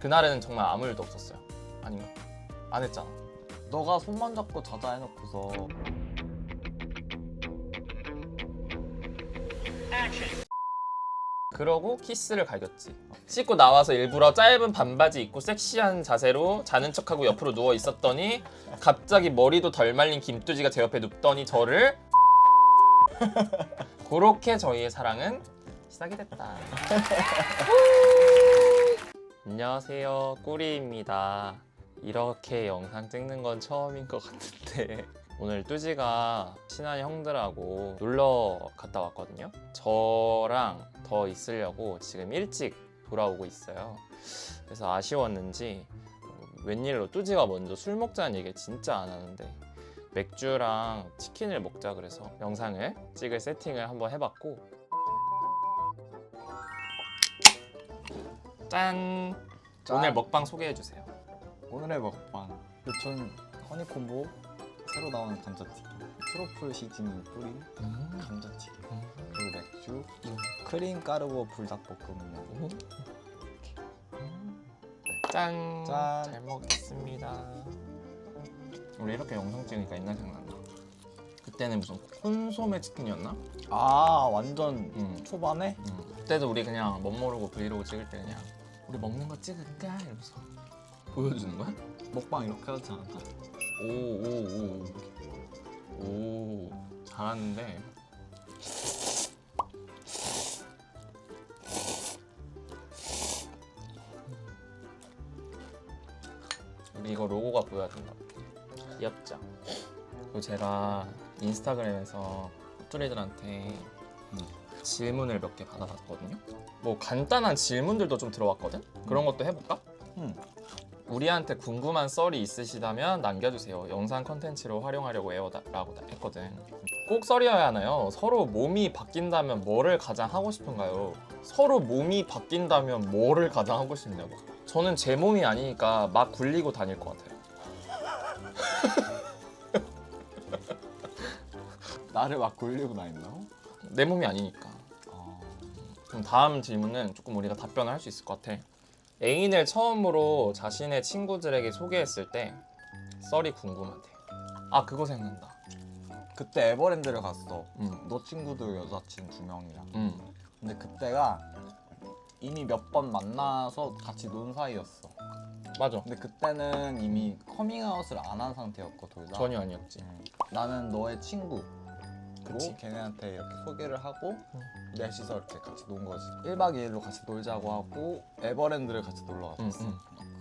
그날은 정말 아무 일도 없었어요. 아닌가? 안 했잖아. 너가 손만 잡고 자자 해놓고서 그러고 키스를 갈겼지. 씻고 나와서 일부러 짧은 반바지 입고 섹시한 자세로 자는 척하고 옆으로 누워 있었더니 갑자기 머리도 덜 말린 김뚜지가 제 옆에 눕더니 저를 그렇게 저희의 사랑은 시작이 됐다. 안녕하세요, 꾸리입니다. 이렇게 영상 찍는 건 처음인 것 같은데 오늘 뚜지가 친한 형들하고 놀러 갔다 왔거든요. 저랑 더 있으려고 지금 일찍 돌아오고 있어요. 그래서 아쉬웠는지 웬일로 뚜지가 먼저 술 먹자는 얘기를 진짜 안 하는데 맥주랑 치킨을 먹자 그래서 영상을 찍을 세팅을 한번 해봤고, 짠! 짠. 오늘 먹방 소개해주세요. 오늘의 먹방 요촌 허니콤보 새로 나오는 감자튀김, 트러플 시즈닝 뿌린 감자튀김, 그리고 맥주, 크림 가루고 불닭볶음면. 짠! 짠. 잘 먹겠습니다. 우리 이렇게 영상 찍으니까 옛날 생각난다. 그때는 무슨 콘소메 치킨이었나? 아 완전 응. 초반에? 그때도 우리 그냥 멋 모르고 브이로그 찍을 때 그냥 우리 먹는 거 찍을까? 이러면서 보여주는 거야? 먹방 이렇게 하지 않아? 오 잘하는데 우리 이거 로고가 보여야 된다. 귀엽죠? 그리고 제가 인스타그램에서 호뚜리들한테 질문을 몇 개 받아봤거든요. 뭐 간단한 질문들도 좀 들어왔거든? 그런 것도 해볼까? 우리한테 궁금한 썰이 있으시다면 남겨주세요. 영상 컨텐츠로 활용하려고 해요 라고 했거든. 꼭 썰이어야 하나요? 서로 몸이 바뀐다면 뭐를 가장 하고 싶은가요? 서로 몸이 바뀐다면 뭐를 가장 하고 싶냐고. 저는 제 몸이 아니니까 막 굴리고 다닐 것 같아요. 나를 막 굴리고 다닌다고? 내 몸이 아니니까. 그럼 다음 질문은 조금 우리가 답변을 할 수 있을 것 같아. 애인을 처음으로 자신의 친구들에게 소개했을 때 썰이 궁금하대. 아, 그거 생각난다. 그때 에버랜드를 갔어. 응. 너 친구들 여자친 2명이랑. 응. 근데 그때가 이미 몇 번 만나서 같이 논 사이였어. 맞아. 근데 그때는 이미 커밍아웃을 안 한 상태였고 둘 다. 전혀 아니었지. 나는 너의 친구고 그치. 걔네한테 이렇게 소개를 하고 넷이서 이렇게 같이 논 거지. 1박 2일로 같이 놀자고 하고 에버랜드를 같이 놀러 갔었어.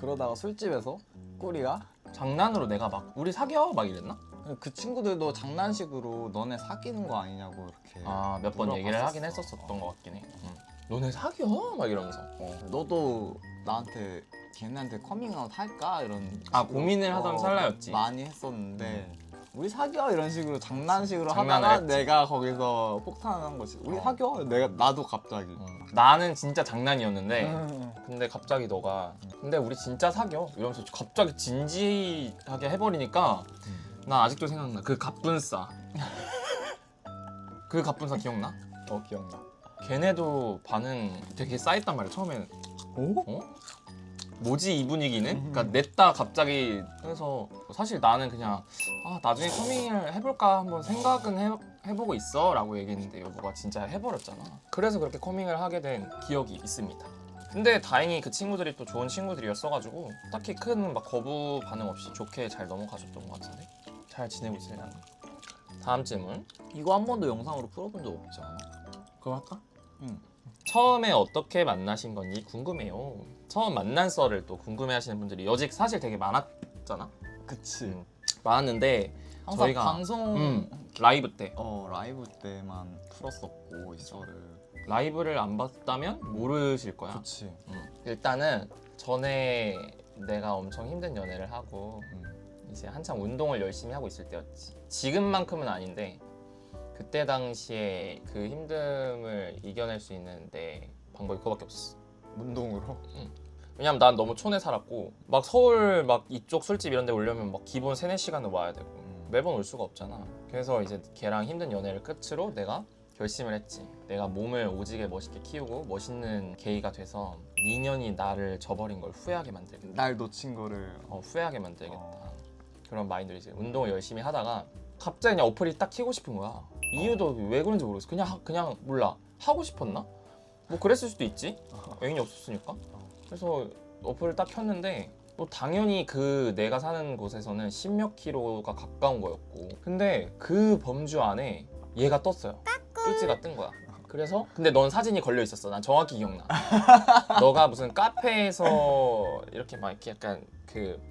그러다가 술집에서 꾸리가 장난으로 내가 막 우리 사겨 막 이랬나? 그 친구들도 장난식으로 너네 사귀는 거 아니냐고 이렇게 아, 몇 번 얘기를 물어봤었어. 하긴 했었던 것 같긴 해. 너네 사겨? 막 이러면서. 너도 나한테 걔네한테 커밍아웃 할까? 이런 아, 식으로, 고민을 하던 찰나였지. 많이 했었는데 우리 사겨 이런 식으로 장난식으로 장난을 하다가 했지. 내가 거기서 폭탄한 거지. 우리 사겨? 나도 갑자기 나는 진짜 장난이었는데 근데 갑자기 너가 근데 우리 진짜 사겨 이러면서 갑자기 진지하게 해버리니까 나 아직도 생각나. 그 갑분싸. 그 갑분싸 기억나? 기억나. 걔네도 반응 되게 쌓였단 말이야 처음에는. 어? 뭐지 이 분위기는? 그러니까 냈다 갑자기. 그래서 사실 나는 그냥 나중에 커밍을 해볼까 한번 생각은 해보고 있어 라고 얘기했는데 여보가 진짜 해버렸잖아. 그래서 그렇게 커밍을 하게 된 기억이 있습니다. 근데 다행히 그 친구들이 또 좋은 친구들이었어가지고 딱히 큰 막 거부 반응 없이 좋게 잘 넘어가셨던 것 같은데 잘 지내고 있으려나? 다음 질문. 이거 한 번도 영상으로 풀어본 적 없지 않아? 그거 할까? 응. 처음에 어떻게 만나신 건지 궁금해요. 처음 만난 썰을 또 궁금해하시는 분들이 여직 사실 되게 많았잖아. 그치. 많았는데 항상 저희가 방송 라이브 때 라이브 때만 풀었었고 이 썰을. 라이브를 안 봤다면 모르실 거야. 그치. 일단은 전에 내가 엄청 힘든 연애를 하고 이제 한창 운동을 열심히 하고 있을 때였지. 지금만큼은 아닌데 그때 당시에 그 힘듦을 이겨낼 수 있는 내 방법이 그거밖에 없었어. 운동으로? 왜냐면 난 너무 촌에 살았고 막 서울 막 이쪽 술집 이런 데 오려면 막 기본 3-4시간은 와야 되고 매번 올 수가 없잖아. 그래서 이제 걔랑 힘든 연애를 끝으로 내가 결심을 했지. 내가 몸을 오지게 멋있게 키우고 멋있는 게이가 돼서 2년이 나를 저버린 걸 후회하게 만들겠다. 날 놓친 거를 후회하게 만들겠다. 그런 마인드로 이제 운동을 열심히 하다가 갑자기 그냥 어플이 딱 키고 싶은 거야. 이유도 왜 그런지 모르겠어. 그냥 몰라. 하고 싶었나? 뭐 그랬을 수도 있지. 애인이 없었으니까. 그래서 어플을 딱 켰는데 또 당연히 그 내가 사는 곳에서는 10몇 킬로가 가까운 거였고, 근데 그 범주 안에 얘가 떴어요. 뚜지가 뜬 거야. 그래서 근데 넌 사진이 걸려 있었어. 난 정확히 기억나. 너가 무슨 카페에서 이렇게 막 이렇게 약간 그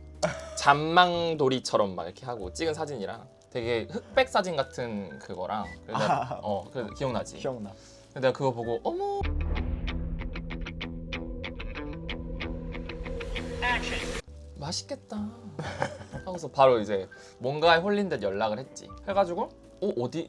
잔망돌이처럼 막 이렇게 하고 찍은 사진이랑 되게 흑백 사진 같은 그거랑 그래서 기억나지? 기억나. 근데 내가 그거 보고 어머 맛있겠다 하고서 바로 이제 뭔가에 홀린 듯 연락을 했지. 해가지고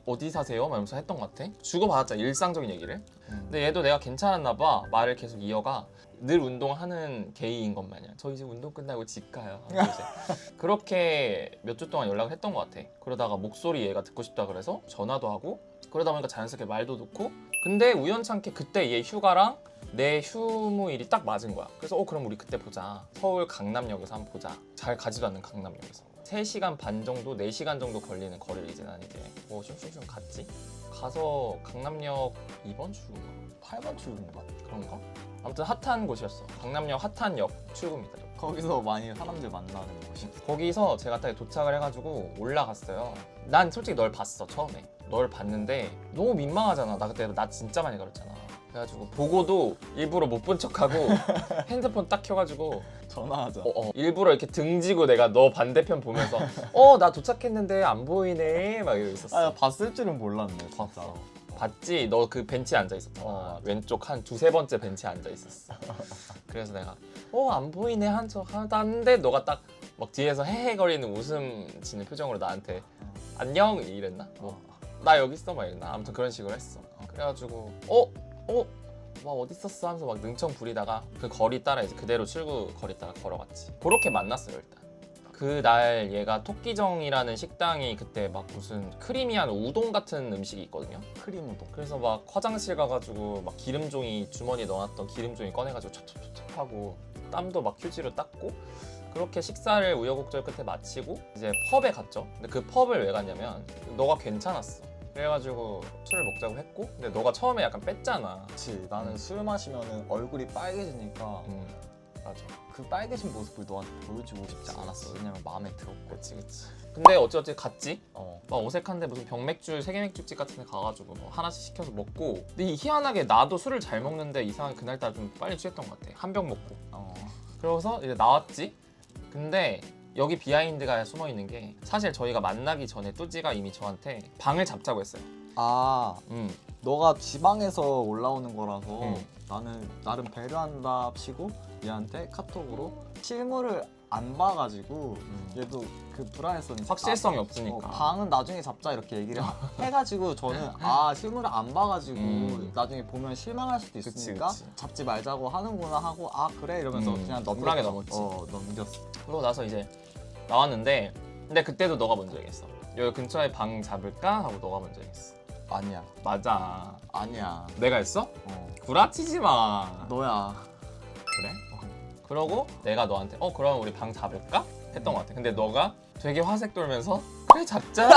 어디 사세요? 막 이러면서 했던 것 같아. 주고받았자 일상적인 얘기를. 근데 얘도 내가 괜찮았나 봐. 말을 계속 이어가. 늘 운동하는 게이인 것 마냥 저 이제 운동 끝나고 집 가요. 이제 그렇게 몇 주 동안 연락을 했던 것 같아. 그러다가 목소리 얘가 듣고 싶다 그래서 전화도 하고, 그러다 보니까 자연스럽게 말도 듣고. 근데 우연찮게 그때 얘 휴가랑 내 휴무일이 딱 맞은 거야. 그래서 그럼 우리 그때 보자. 서울 강남역에서 한번 보자. 잘 가지도 않는 강남역에서 3시간 반 정도, 4시간 정도 걸리는 거리를 이제 난 이제 슝슝슝 갔지. 가서 강남역 2번 출구인가? 8번 출근가? 그런가? 아무튼 핫한 곳이었어. 강남역 핫한 역 출구입니다. 거기서 많이 사람들 만나는 곳이. 거기서 제가 딱 도착을 해가지고 올라갔어요. 난 솔직히 널 봤어. 처음에 널 봤는데 너무 민망하잖아. 나 그때 나 진짜 많이 걸었잖아. 그래가지고 보고도 일부러 못 본 척하고 핸드폰 딱 켜가지고 전화하자. 일부러 이렇게 등지고 내가 너 반대편 보면서 나 도착했는데 안 보이네 막 이러고 있었어. 나 봤을 줄은 몰랐네. 진짜. 봤어. 봤지? 너 그 벤치에 앉아 있었잖아. 왼쪽 한 2-3번째 벤치에 앉아 있었어. 그래서 내가 안 보이네 한 척 하는데 너가 딱 막 뒤에서 헤헤거리는 웃음 지는 표정으로 나한테 안녕 이랬나? 나 여기 있어 막 이랬나? 아무튼 그런 식으로 했어. 그래가지고 막 어디 있었어 하면서 막 능청 부리다가 그 거리 따라 이제 그대로 출구 거리 따라 걸어갔지. 그렇게 만났어요 일단. 그날 얘가 토끼정이라는 식당이 그때 막 무슨 크리미한 우동 같은 음식이 있거든요. 크림 우동. 그래서 막 화장실 가가지고 막 기름종이 주머니에 넣어놨던 기름종이 꺼내가지고 찹찹찹찹 하고 땀도 막 휴지로 닦고 그렇게 식사를 우여곡절 끝에 마치고 이제 펍에 갔죠. 근데 그 펍을 왜 갔냐면 너가 괜찮았어. 그래가지고 술을 먹자고 했고, 근데 너가 처음에 약간 뺐잖아. 그치. 나는 술 마시면 얼굴이 빨개지니까 맞아. 그 빨개진 모습을 너한테 보여주고 싶지 않았어. 왜냐면 마음에 들었고. 그치. 근데 어찌어찌 갔지? 막 어색한데 무슨 병맥주, 세계맥주집 같은 데 가가지고 뭐 하나씩 시켜서 먹고. 근데 희한하게 나도 술을 잘 먹는데 이상하게 그날따라 좀 빨리 취했던 것 같아. 한 병 먹고. 그러고서 이제 나왔지? 근데 여기 비하인드가 숨어 있는 게 사실 저희가 만나기 전에 뚜지가 이미 저한테 방을 잡자고 했어요. 너가 지방에서 올라오는 거라서 나는 나름 배려한다 치고 얘한테 카톡으로 실물을 안 봐가지고 얘도 그 불안했었는데 확실성이 없으니까 방은 나중에 잡자 이렇게 얘기를 해가지고 저는 실물을 안 봐가지고 나중에 보면 실망할 수도 있으니까 그치. 잡지 말자고 하는구나 하고 그래 이러면서 그냥 쿨하게 넘었지. 넘겼어. 그러고 나서 이제 나왔는데 근데 그때도 너가 먼저 얘기했어. 여기 근처에 방 잡을까? 하고 너가 먼저 얘기했어. 아니야. 맞아. 아니야. 내가 했어? 구라치지 마. 너야. 그래? 그러고 내가 너한테 그럼 우리 방 잡을까? 했던 것 같아. 근데 너가 되게 화색 돌면서 그래 잡자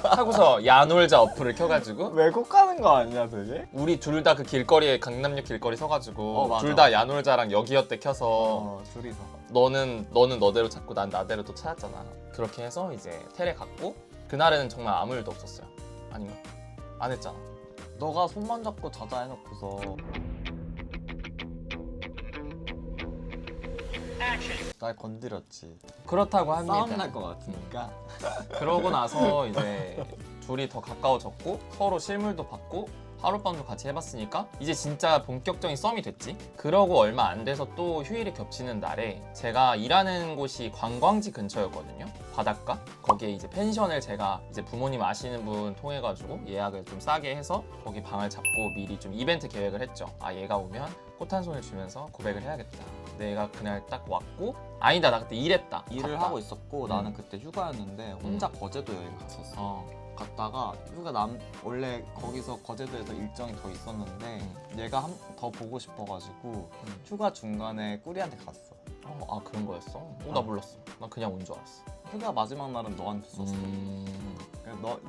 하고서 야놀자 어플을 켜가지고 왜곡 가는 거 아니야 되게? 우리 둘 다 그 길거리에 강남역 길거리 서가지고 맞아. 둘 다 야놀자랑 여기어때 켜서 둘이서 너는 너대로 찾고 난 나대로 또 찾았잖아. 그렇게 해서 이제 텔에 갔고 그날은 정말 아무 일도 없었어요. 아닌가? 안 했잖아. 너가 손만 잡고 자자 해놓고서 날 건드렸지. 그렇다고 합니다. 싸움 날 것 같으니까. 그러고 나서 이제 둘이 더 가까워졌고 서로 실물도 받고 하룻밤도 같이 해봤으니까 이제 진짜 본격적인 썸이 됐지. 그러고 얼마 안 돼서 또 휴일이 겹치는 날에 제가 일하는 곳이 관광지 근처였거든요. 바닷가? 거기에 이제 펜션을 제가 이제 부모님 아시는 분 통해가지고 예약을 좀 싸게 해서 거기 방을 잡고 미리 좀 이벤트 계획을 했죠. 얘가 오면 꽃 한 손을 주면서 고백을 해야겠다. 내가 그날 딱 왔고 나 그때 일했다. 일을 갔다. 하고 있었고 나는 그때 휴가였는데 혼자 거제도 여행 갔었어. 갔다가 휴가 원래 거기서 거제도에서 일정이 더 있었는데 얘가 더 보고 싶어가지고 휴가 중간에 꾸리한테 갔어. 아 그런 거였어? 나 몰랐어. 나 그냥 온 줄 알았어. 휴가 마지막 날은 너한테 썼어.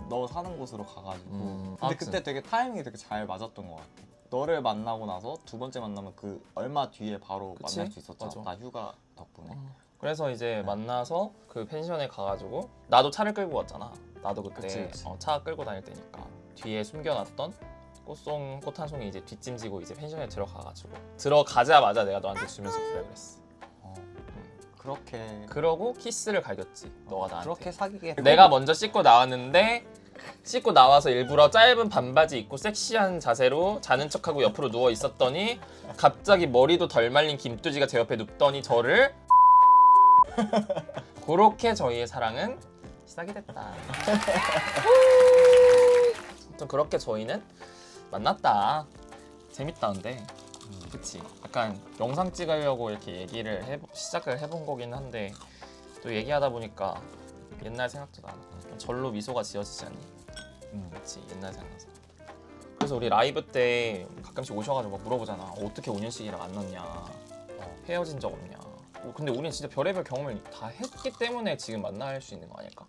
너 사는 곳으로 가가지고. 근데 아무튼. 그때 되게 타이밍이 되게 잘 맞았던 것 같아. 너를 만나고 나서 두 번째 만나면 그 얼마 뒤에 바로 그치? 만날 수 있었잖아. 맞아. 나 휴가 덕분에. 그래서 이제 만나서 그 펜션에 가가지고 나도 차를 끌고 갔잖아. 나도 그때 그치. 차 끌고 다닐 때니까 뒤에 숨겨놨던 꽃 한 송이 이제 뒷짐지고 이제 펜션에 들어가가지고 들어가자마자 내가 너한테 주면서 그래 그랬어. 그렇게 그러고 키스를 갈겼지. 너가 나한테. 그렇게 사귀게 내가 먼저 씻고 나왔는데 씻고 나와서 일부러 짧은 반바지 입고 섹시한 자세로 자는 척하고 옆으로 누워 있었더니 갑자기 머리도 덜 말린 김뚜지가 제 옆에 눕더니 저를 그렇게 저희의 사랑은 시작이 됐다. 아무튼 그렇게 저희는 만났다. 재밌다 근데. 그치? 약간 영상 찍으려고 이렇게 시작을 해본 거긴 한데 또 얘기하다 보니까 옛날 생각도 나고 절로 미소가 지어지지 않니? 그치? 옛날 생각나서. 그래서 우리 라이브 때 가끔씩 오셔가지고 막 물어보잖아. 어떻게 5년씩이나 만났냐? 헤어진 적 없냐? 근데 우리는 진짜 별의별 경험을 다 했기 때문에 지금 만날 수 있는 거 아닐까?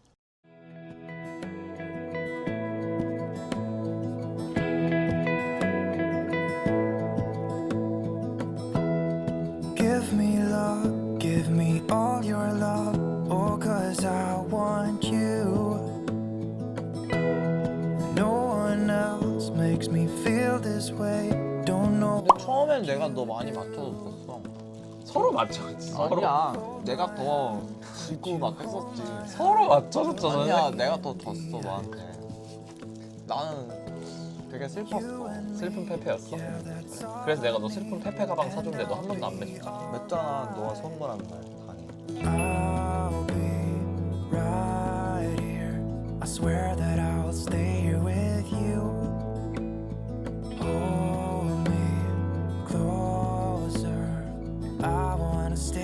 Give me love, give me all your love, oh, 'cause I want you. No one else makes me feel this way. Don't know. 근데 처음엔 내가 너 많이 맞춰줬었어. 서로 맞춰줬지. 아니야, 내가 더 지고 막 했었지. 서로 맞춰줬잖아. 아니야, 내가 더 졌어 너한테. 나는 되게 슬펐어. 슬픈 페페였어. 그래서 내가 너 슬픈 페페 가방 사줬는데 너 한 번도 안 매줬잖아. 맸잖아, 너가 선물한 날 다니. I'll be right here. I swear that I'll stay here with you. Hold me closer. I wanna stay